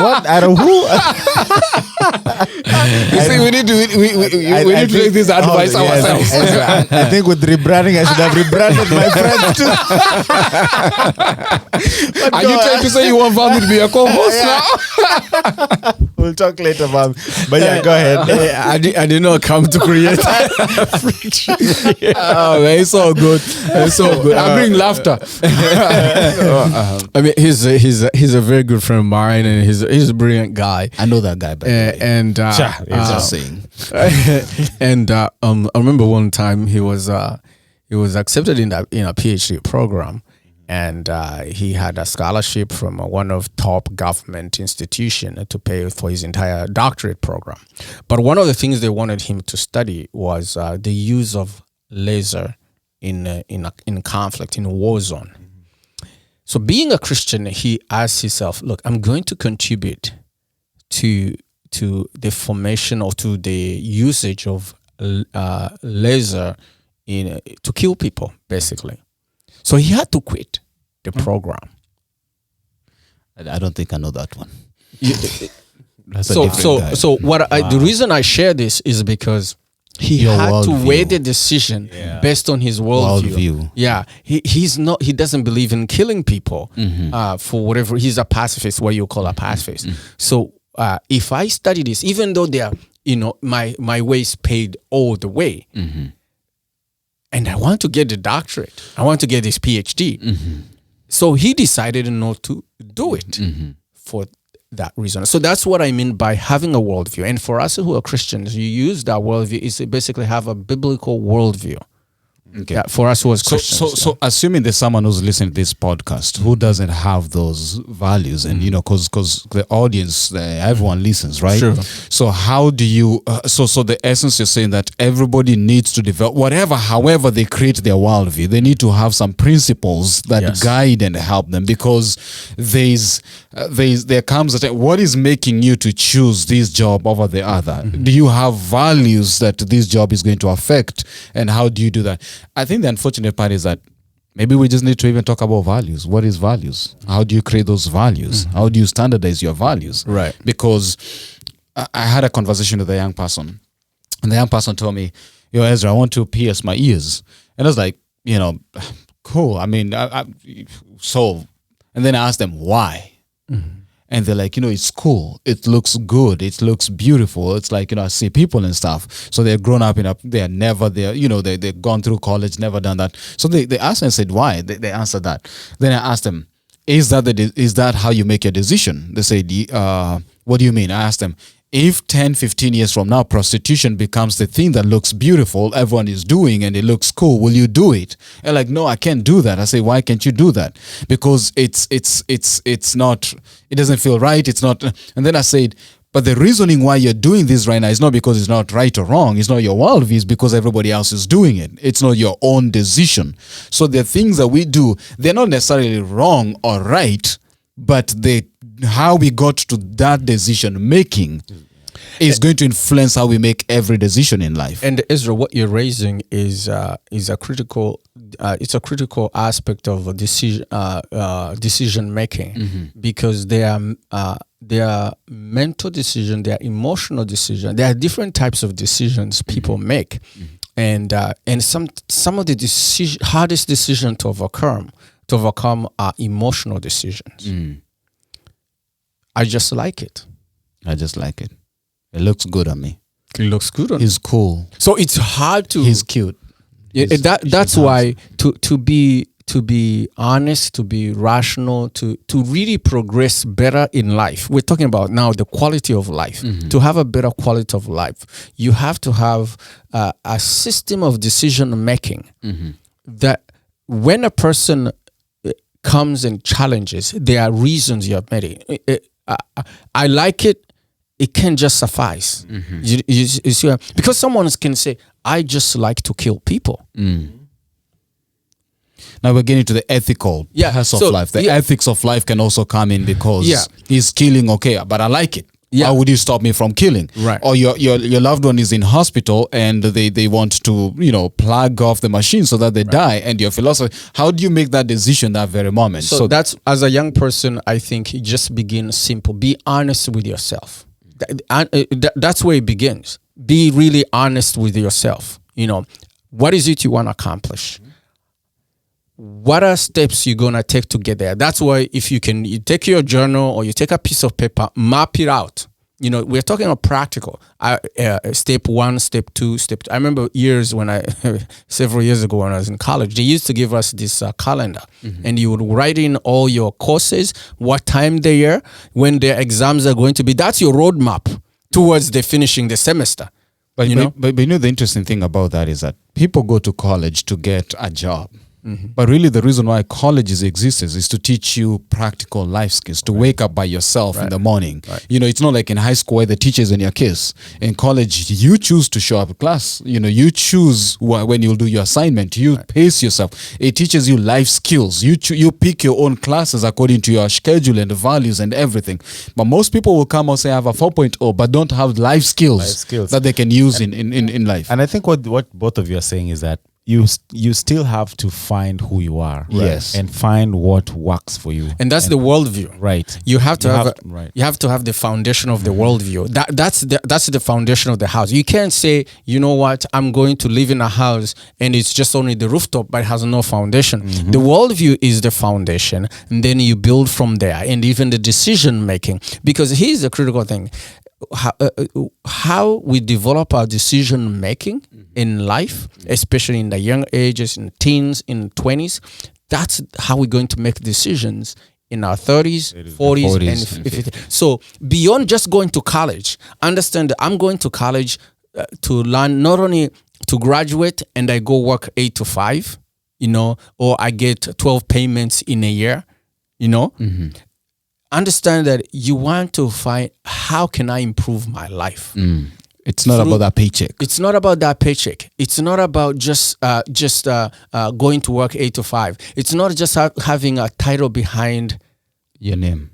what? Out of who? You see, we need to take this advice ourselves. I think with rebranding, I should have rebranded my friends too. Are you trying to say you want Valmy to be a co-host now? We'll talk later about. But yeah, go ahead. I did not come to create friction. Oh man, it's all good. It's all good. I bring laughter. I mean, he's a very good friend of mine, and he's a brilliant guy. I know that guy, by the way. And Just saying. And I remember one time he was accepted in a PhD program, and he had a scholarship from one of top government institution to pay for his entire doctorate program. But one of the things they wanted him to study was the use of laser in conflict, in a war zone. So being a Christian, he asked himself, look, I'm going to contribute to the formation or to the usage of laser to kill people, basically. So he had to quit the program. I don't think I know that one. The reason I share this is because he had to weigh the decision based on his worldview. Yeah, he doesn't believe in killing people for whatever. He's a pacifist, what you call a pacifist. So if I study this, even though they are, my way is paid all the way, and I want to get the doctorate, I want to get this PhD. So he decided not to do it for that reason. So that's what I mean by having a worldview. And for us who are Christians, you use that worldview is to basically have a biblical worldview. Okay. Yeah, for us who are Christians. So assuming there's someone who's listening to this podcast who doesn't have those values, and because the audience, everyone listens, right? Sure. So how do you? So the essence, you're saying that everybody needs to develop however they create their worldview, they need to have some principles that guide and help them, because there comes a time. What is making you to choose this job over the other? Do you have values that this job is going to affect, and how do you do that? I think the unfortunate part is that maybe we just need to even talk about values. What is values? How do you create those values? How do you standardize your values? Right. Because I had a conversation with a young person, and the young person told me, "Yo, Ezra, I want to pierce my ears." And I was like, cool. I mean, so, and then I asked them why. And they're like, it's cool. It looks good. It looks beautiful. It's like, I see people and stuff. So they're grown up they're never there. They've gone through college, never done that. So they asked me and said, why? They answered that. Then I asked them, is that how you make your decision? They said, what do you mean? I asked them, if 10, 15 years from now, prostitution becomes the thing that looks beautiful, everyone is doing, and it looks cool, will you do it? And like, no, I can't do that. I say, why can't you do that? Because it's not, it doesn't feel right. It's not. And then I said, But the reasoning why you're doing this right now is not because it's not right or wrong. It's not your worldview. It's because everybody else is doing it. It's not your own decision. So the things that we do, they're not necessarily wrong or right, but how we got to that decision making is going to influence how we make every decision in life. And Ezra, what you're raising is a critical. It's a critical aspect of a decision making, because there are mental decision, there are emotional decision, there are different types of decisions people make, and some of the hardest decision to overcome are emotional decisions. I just like it. It looks good on me. It looks good on. He's cool. So it's hard to. He's cute. That's why to be honest, to be rational, to really progress better in life. We're talking about now the quality of life. To have a better quality of life, you have to have a system of decision making that when a person comes and challenges, there are reasons you have made it. I like it. It can't just suffice. You see, because someone can say, I just like to kill people. Now we're getting to the ethical parts of life. The ethics of life can also come in, because he's killing, okay, but I like it. How would you stop me from killing? Right. Or your loved one is in hospital and they want to, plug off the machine so that they die, and your philosophy, how do you make that decision that very moment? So that's, as a young person, I think it just begins simple. Be honest with yourself. That's where it begins. Be really honest with yourself. What is it you want to accomplish? What are steps you're going to take to get there? That's why if you take your journal or you take a piece of paper, map it out. We're talking about practical. Step 1, step 2, step 3. I remember several years ago when I was in college, they used to give us this calendar, and you would write in all your courses, what time they are, when their exams are going to be. That's your roadmap towards the finishing the semester. But the interesting thing about that is that people go to college to get a job. But really the reason why colleges exist is to teach you practical life skills, to wake up by yourself in the morning. It's not like in high school where the teacher's in your case. In college, you choose to show up at class. You choose when you'll do your assignment. You pace yourself. It teaches you life skills. You pick your own classes according to your schedule and values and everything. But most people will come and say I have a 4.0 but don't have life skills that they can use in life. And I think what both of you are saying is that you still have to find who you are, yes, and find what works for you, and that's the worldview, right? You have to have the foundation of the worldview. That's the foundation of the house. You can't say, you know what, I'm going to live in a house and it's just only the rooftop, but it has no foundation. The worldview is the foundation, and then you build from there, and even the decision making. Because here's the critical thing. How we develop our decision making in life, especially in the young ages, in teens, in 20s, that's how we're going to make decisions in our 30s, 40s, and 50s. So beyond just going to college, understand that I'm going to college to learn, not only to graduate and I go work 8 to 5, or I get 12 payments in a year, Understand that you want to find, how can I improve my life? It's not about that paycheck. It's not about that paycheck. It's not about just going to work 8 to 5. It's not just having a title behind your name.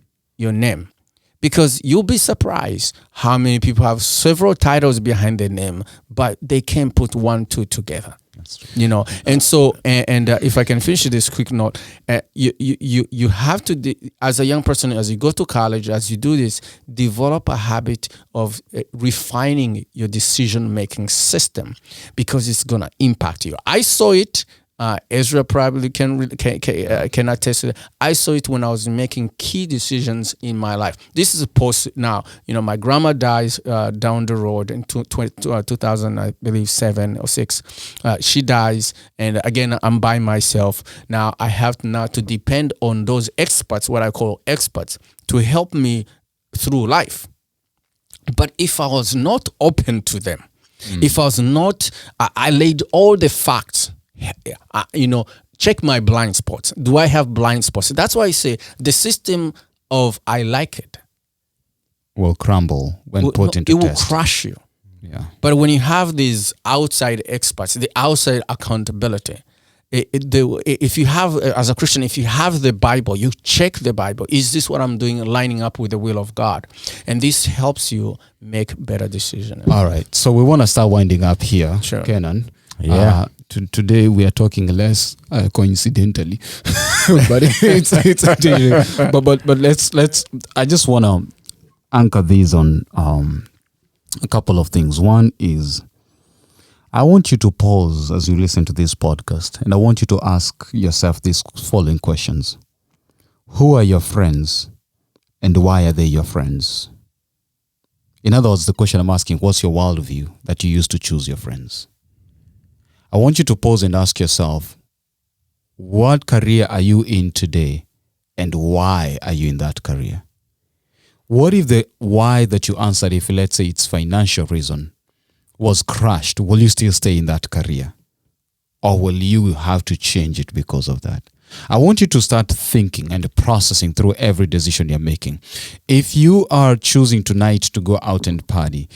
Because you'll be surprised how many people have several titles behind their name, but they can't put 1, 2 together. That's true. And so, and if I can finish this quick note, you have to, as a young person, as you go to college, as you do this, develop a habit of refining your decision-making system, because it's going to impact you. I saw it. Ezra probably can attest to it. I saw it when I was making key decisions in my life. This is a post now. My grandma dies down the road in 2000, I believe, 7 or 6. She dies, and again, I'm by myself. Now, I have to depend on those experts, what I call experts, to help me through life. But if I was not open to them, if I was not, I laid all the facts, check my blind spots. Do I have blind spots? That's why I say the system of I like it will crumble when put into it will test. crush you. Yeah. But when you have these outside experts, the outside accountability, if you have, as a Christian, if you have the Bible, you check the Bible. Is this what I'm doing lining up with the will of God? And this helps you make better decisions. All right. So we want to start winding up here, Sure. Kenan. Yeah. Today we are talking less coincidentally, but but let's. I just want to anchor these on a couple of things. One is, I want you to pause as you listen to this podcast, and I want you to ask yourself these following questions. Who are your friends, and why are they your friends? In other words, the question I'm asking, what's your worldview that you use to choose your friends? I want you to pause and ask yourself, what career are you in today, and why are you in that career? What if the why that you answered, if let's say it's financial reason, was crushed? Will you still stay in that career? Or will you have to change it because of that? I want you to start thinking and processing through every decision you're making. If you are choosing tonight to go out and party,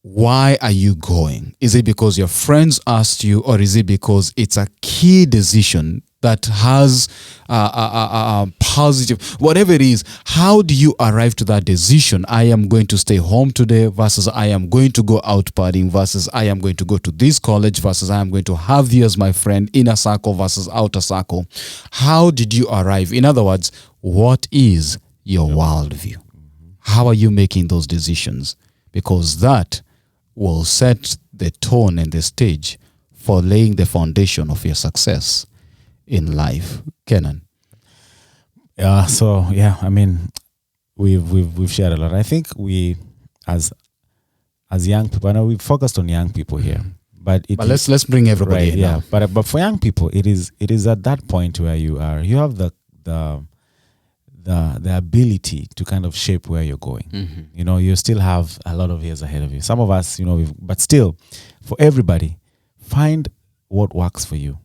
why are you going? Is it because your friends asked you, or is it because it's a key decision that has a positive, whatever it is? How do you arrive to that decision? I am going to stay home today versus I am going to go out partying versus I am going to go to this college versus I am going to have you as my friend, inner circle versus outer circle. How did you arrive? In other words, what is your worldview? How are you making those decisions? Because that will set the tone and the stage for laying the foundation of your success in life. Kenan. So yeah, I mean, we've shared a lot. I think we, as young people, I know we've focused on young people here, but let's bring everybody right, in yeah. now. But for young people, it is at that point where you have the ability to kind of shape where you're going. Mm-hmm. You know, you still have a lot of years ahead of you. Some of us, you know, but still, for everybody, find what works for you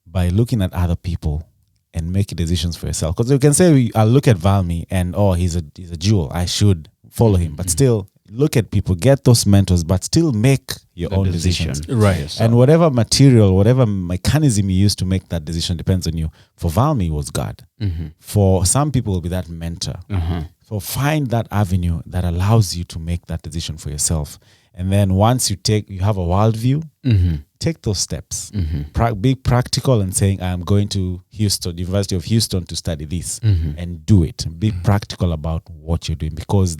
by looking at other people and making decisions for yourself. Because you can say, I'll look at Valmy and, he's a jewel, I should follow him. But still, look at people, get those mentors, but still make your own decisions. Right. And whatever material, whatever mechanism you use to make that decision depends on you. For Valmy, it was God. Mm-hmm. For some people, it will be that mentor. Uh-huh. So find that avenue that allows you to make that decision for yourself. And then once you have a worldview, Mm-hmm. take those steps. Mm-hmm. Be practical and saying, I'm going to University of Houston to study this, Mm-hmm. and do it. Be practical about what you're doing, because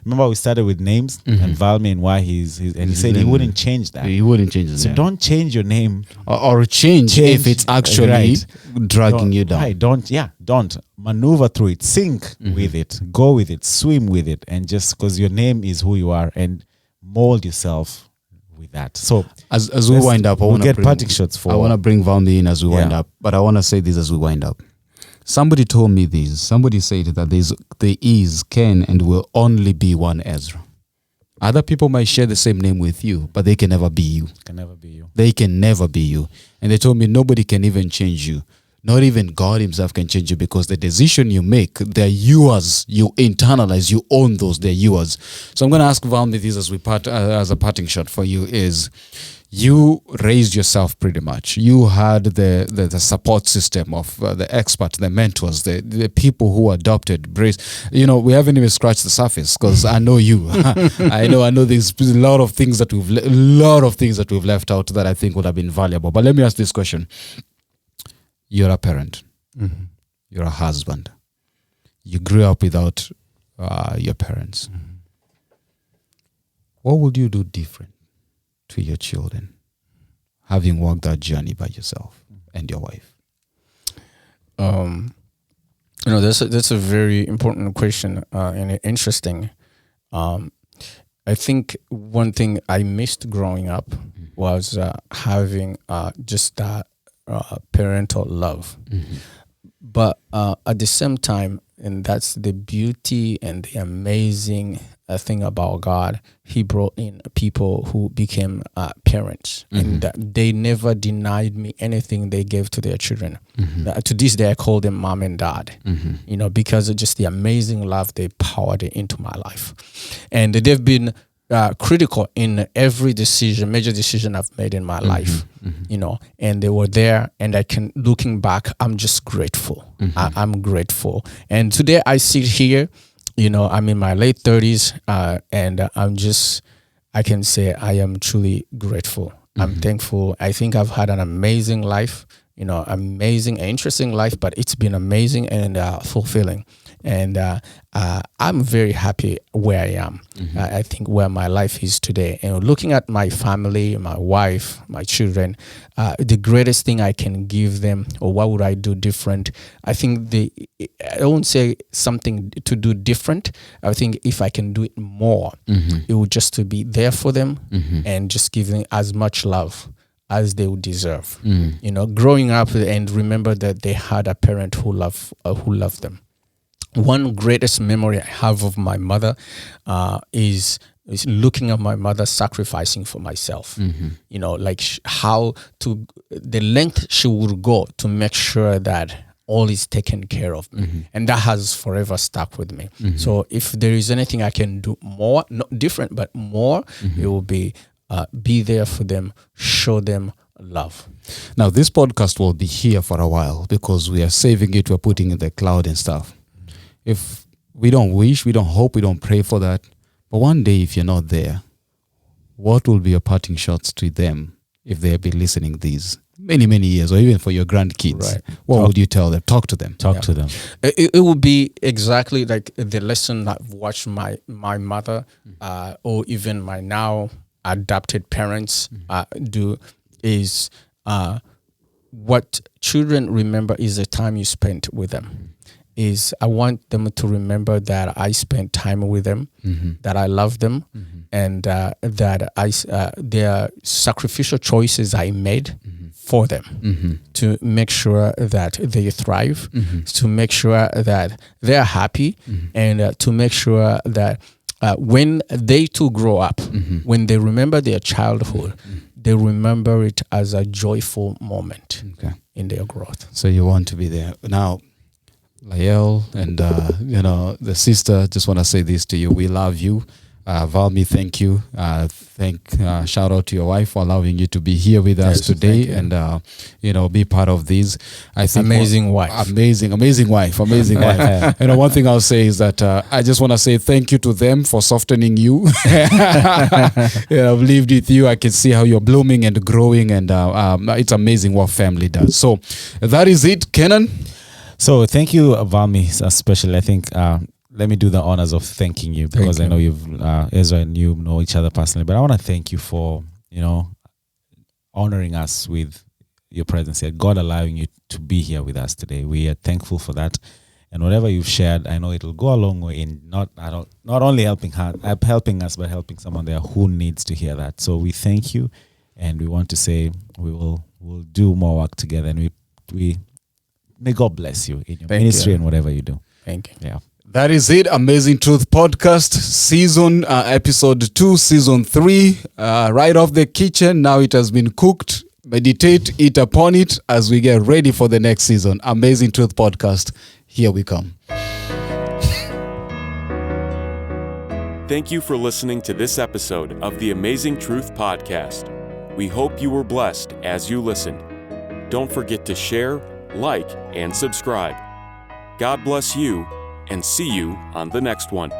remember we started with names and Valmy and why he said he wouldn't change that. He wouldn't change it. So don't change your name or change if it's actually dragging you down. Right, don't maneuver through it, sink with it, go with it, swim with it, and just because your name is who you are, and mold yourself with that. So as we wind up, I want to get parting shots for. I want to bring Valmy in as we wind Yeah. up, but I want to say this as we wind up. Somebody told me this. Somebody said that there is, can, and will only be one Ezra. Other people might share the same name with you, but they can never be you. Can never be you. They can never be you. And they told me nobody can even change you. Not even God himself can change you, because the decision you make, they're yours. You internalize, you own those, they're yours. So I'm going to ask Valmy this as we part, as a parting shot for you is, you raised yourself pretty much. You had the support system of the expert, the mentors, the people who adopted Brace. You know, we haven't even scratched the surface, because I know you. I know there's a lot of things that we've left out that I think would have been valuable. But let me ask this question. You're a parent. Mm-hmm. You're a husband. You grew up without your parents. Mm-hmm. What would you do different to your children, having walked that journey by yourself and your wife? That's a very important question and interesting. I think one thing I missed growing up was having just that parental love. Mm-hmm. But at the same time, and that's the beauty and the amazing thing about God, He brought in people who became parents, and they never denied me anything they gave to their children. To this day, I call them mom and dad, because of just the amazing love they poured into my life. And they've been critical in every major decision I've made in my life, and they were there, and looking back, I'm just grateful. I'm grateful. And today I sit here, I'm in my late 30s, and I can say I am truly grateful. I'm thankful. I think I've had an amazing life, amazing, interesting life, but it's been amazing and fulfilling. And I'm very happy where I am. I think where my life is today. And looking at my family, my wife, my children, the greatest thing I can give them, or what would I do different? I think I won't say something to do different. I think if I can do it more, it would just to be there for them and just give them as much love as they would deserve. Growing up and remember that they had a parent who loved them. One greatest memory I have of my mother is looking at my mother sacrificing for myself. How to the length she would go to make sure that all is taken care of me. And that has forever stuck with me. So if there is anything I can do more, not different, but more, it will be there for them, show them love. Now, this podcast will be here for a while because we are saving it, we're putting in the cloud and stuff. If we don't wish, we don't hope, we don't pray for that, but one day if you're not there, what will be your parting shots to them if they have been listening these many, many years, or even for your grandkids? Right. What would you tell them? Talk to them. Talk to them. It would be exactly like the lesson I've watched my mother or even my now adopted parents do is what children remember is the time you spent with them. Is I want them to remember that I spent time with them, that I love them, and that their sacrificial choices I made for them to make sure that they thrive, to make sure that they're happy, and to make sure that when they too grow up, when they remember their childhood, they remember it as a joyful moment in their growth. So you want to be there. Now, Lael and the sister, just want to say this to you. We love you. Valmy, thank you. Shout out to your wife for allowing you to be here with us today and be part of this. I think amazing wife. Amazing wife. One thing I'll say is that I just want to say thank you to them for softening you. I've lived with you. I can see how you're blooming and growing, and it's amazing what family does. So that is it, Kenan. So thank you, Valmy, especially. I think let me do the honors of thanking you because I know you've Ezra and you know each other personally, but I want to thank you for honoring us with your presence here. God allowing you to be here with us today. We are thankful for that, and whatever you've shared, I know it'll go a long way in not only helping us, but helping someone there who needs to hear that. So we thank you, and we want to say we'll do more work together, and we may God bless you in your ministry and whatever you do. Thank you. Yeah. That is it. Amazing Truth Podcast, season episode 2, season 3, right off the kitchen. Now it has been cooked. Meditate, eat upon it as we get ready for the next season. Amazing Truth Podcast. Here we come. Thank you for listening to this episode of the Amazing Truth Podcast. We hope you were blessed as you listened. Don't forget to share, like, and subscribe. God bless you, and see you on the next one.